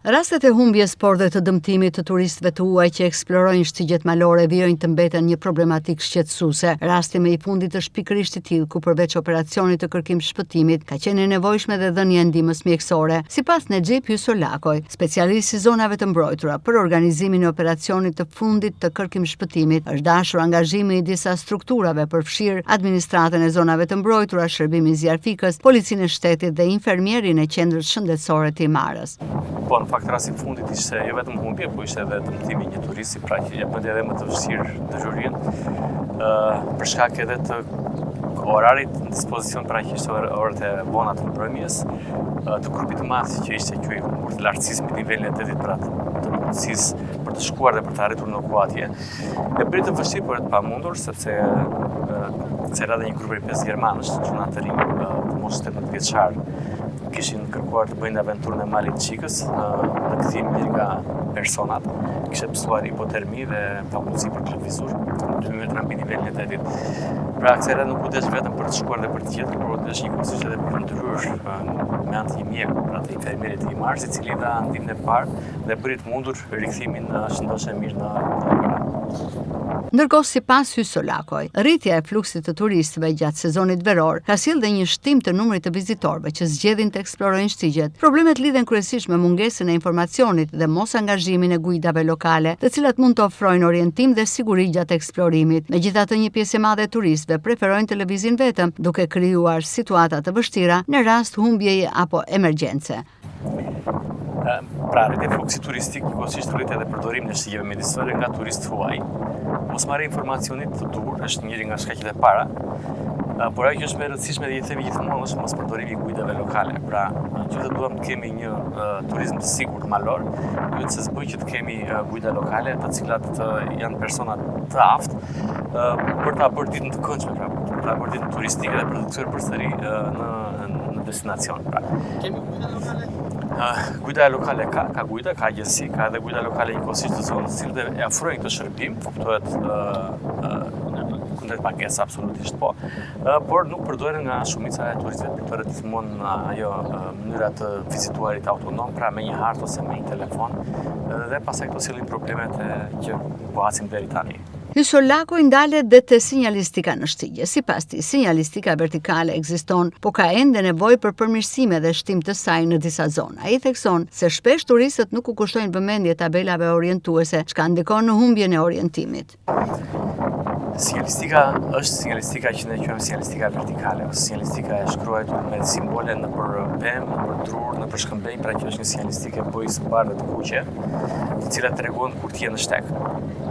Rastet e humbjes por dhe të dëmtimit të turistëve të huaj që eksplorojnë shtigjet malore vijojnë të mbeten një problematik shqetësuese. Rasti më i fundit është pikërisht i tillë ku përveç operacionit të kërkim shpëtimit ka qenë e nevojshme dhe dhënia e ndihmës mjekësore. Sipas Nexhep Hysolakoj, specialist i zonave të mbrojtura për organizimin e operacionit të fundit të kërkim shpëtimit, është dashur angazhimi i disa strukturave përfshirë administratën e zonave të mbrojtura, shërbimin zjarfikës, policinë e shtetit dhe infermierin e qendrës shëndetësore të Imarës. Po, në fakt rasti fundit ishte jo vetëm humbje, po ishte edhe dëmtimi një turisti, pra që jep edhe më të vështirë dëgjurinë, për shkak edhe të orarit në dispozicion, pra që ishte orët e vona të mbrëmjes, të grupit të madh që ishte ky humbur të lartësisë mbi nivelin e detit, pra të mundësisë për të shkuar dhe për të arritur në ku atje. E bëri të vështirë, por e të pamundur, sepse era dhe një grup i 5 gjermanësh, çuna të rinj të moshës 18 vjeçar, kishin kërkuar të bëjnë aventurën e Malit Çikës në kthim njëri nga personat. Kishte pësuar hipotermi dhe pamundësi për të lëvizur 2 metra mbi nivelin e detit. Pra aksera nuk u desh vetëm për të shkuar dhe për të gjetur, por u desh një kursish edhe për të ndryrë me anë të një mjeku, pra të infermierit të Imarës, i cili dha ndihmën e parë dhe bëri të mundur rikthimin në shëndoshje mirë në opera. Ndërkohë, sipas Hysolakoj, rritja e fluksit të turistëve gjatë sezonit veror ka sjellë dhe një shtim të numrit të vizitorëve që zgjedhin të eksplorojnë shtigjet. Problemet lidhen kryesisht me mungesën e informacionit dhe mos angazhimin e guidave lokale, të cilat mund të ofrojnë orientim dhe siguri gjatë eksplorimit. Megjithatë, një pjesë e madhe e turistëve preferojnë të lëvizin vetëm, duke krijuar situata të vështira në rast humbjeje apo emergjence. Pra, rritja e fluksit turistik njëkohësisht rrit edhe përdorimin e shtigjeve mjedisore nga turistë huaj. Mosmarrja e informacionit të dur është njëri nga shkaqet e para, por ajo që është më e rëndësishme dhe i themi gjithmonë është mos përdorimi i guidave lokale. Pra, gjithë duam të kemi një turizëm të sigurt malor, duhet se s'bëj që të kemi guida lokale, të cilat janë persona të aftë për ta bërë ditën të këndshme, pra, për ta bërë ditën turistike dhe për të kthyer përsëri në destinacion. Pra. Kemi guida lokale? Guida lokale ka guida, ka agjensi, ka edhe guida lokale njëkohësisht të zonës, cilët e ofrojnë këtë shërbim, kuptohet kundrejt pagesë absolutisht po, por nuk përdoren nga shumica e turistëve për të gjithmonë ajo mënyra të vizituarit autonom, pra me një hartë ose me një telefon, dhe pastaj këto sillin problemet që po hasim deri tani. Hysolakoj ndalet dhe te sinjalistika në shtigje. Sipas tij, sinjalistika vertikale ekziston, po ka ende nevojë për përmirësime dhe shtim të saj në disa zona. Ai thekson se shpesh turistët nuk u kushtojnë vëmendje tabelave orientuese, çka ndikon në humbjen e orientimit. Sinjalistika është sinjalistika që ne quajmë sinjalistika vertikale, ose sinjalistika e shkruar me simbole nëpër pemë, nëpër drur, nëpër shkëmbej, pra që është një sinjalistikë bojës së bardhë të kuqe, të cilat tregon kur ti je në shtek.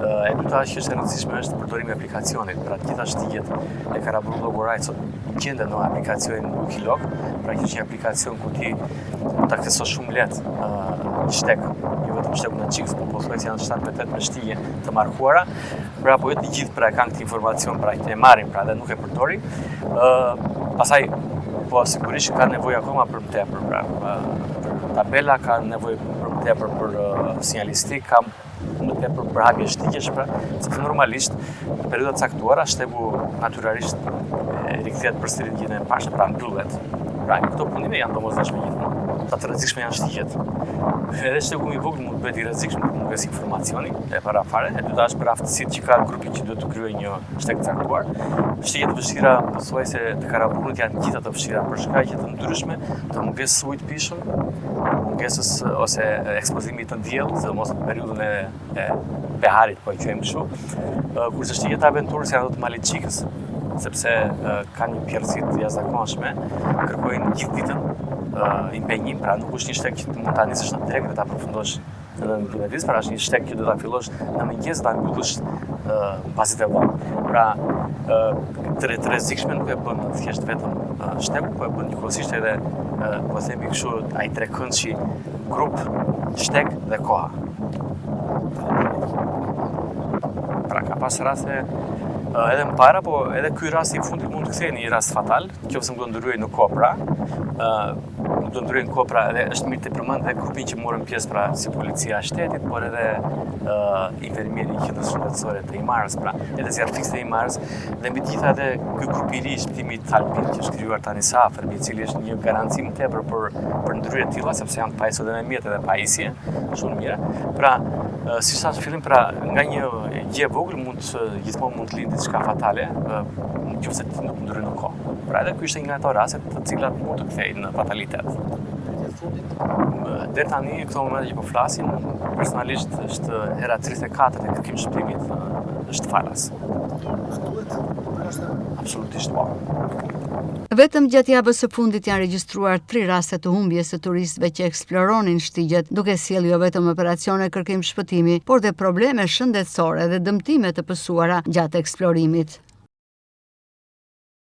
E dyta që është e rëndësishme është përdorimi i aplikacionit, pra të gjitha shtigjet e Karaburun Llogorajc gjenden në aplikacionin Wikiloc, pra që është një aplikacion ku ti mund ta aksesosh shumë lehtë një shtek, jo vetëm shtekun e Çikës, por pothuajse janë 7-8 shtigje të markuara, pra po jo të gjithë pra kanë këtë informacion, pra që e marrin, pra dhe nuk e përdorin. Pastaj po sigurisht ka nevojë akoma për më tepër, pra për tabela, ka nevojë për më tepër për sinjalistik, ka më tepër për hapje shtigjesh, pra, sepse normalisht në periudha të caktuara shtegu natyrisht rikthehet përsëri në gjendjen e pashme, pra mbyllet. Pra, këto punime janë domosdoshme gjithmonë. Të rrezikshme janë shtigjet. Edhe shtegu i vogël mund të bëhet i rrezikshëm për mungesë informacioni, e para fare. E dyta është për aftësitë që ka grupi që duhet të kryejë një shtek të caktuar. Shtigjet të vështira, pothuajse të Karaburunit janë gjitha të vështira për shkaqe të ndryshme, të mungesës ujit pishëm, mungesës ose ekspozimit të diellit, sidomos në periudhën e beharit, po e quajmë kështu. Kurse shtigjet e aventurës janë ato të Malit Çikës, sepse kanë një pjerësi të jashtëzakonshme, kërkojnë gjithë ditën impenjim, pra nuk është një shtek që mund ta nisësh në drekë dhe ta përfundosh në mëngjes, pra është një shtek që do ta fillosh në mëngjes dhe ta mbyllësh pasi të vonë. Pra, të rrezikshme nuk e bën thjesht vetëm shteku, po e bën njëkohësisht edhe po themi kështu ai trekëndshi grup, shtek dhe koha. Pra ka pas raste edhe më para, po edhe ky rast i fundit mund të kthehej në një rast fatal, nëse më do ndryhej në kohë, pra nuk do ndryhen kohë, pra edhe është mirë të përmend edhe grupin që morën pjesë pra si policia e shtetit, por edhe infermieri i qendrës shëndetësore të Imarës, pra edhe zjarrfikës të Imarës, dhe mbi të gjitha edhe ky grup i ri i shpëtimit Albin që është krijuar tani sa afër, i cili është një garanci më tepër për ndryrje të tilla, sepse janë pajisje edhe me mjet edhe pajisje shumë mira. Pra, si sa fillim, pra nga një gjë e vogël gjithmonë mund të lindë diçka fatale, nëse ti nuk ndryen në kohë. Pra edhe ky ishte një nga ato raste të cilat mund të kthejnë në fatalitet. Deri tani, këto momente që po flasim, personalisht është hera 34 e kërkimit shpëtimit është falas. Absolutisht po. Vetëm gjatë javës së fundit janë regjistruar 3 raste të humbjes së turistëve që eksploronin shtigjet, duke sjellë jo vetëm operacione kërkim shpëtimi, por dhe probleme shëndetësore dhe dëmtime të pësuara gjatë eksplorimit.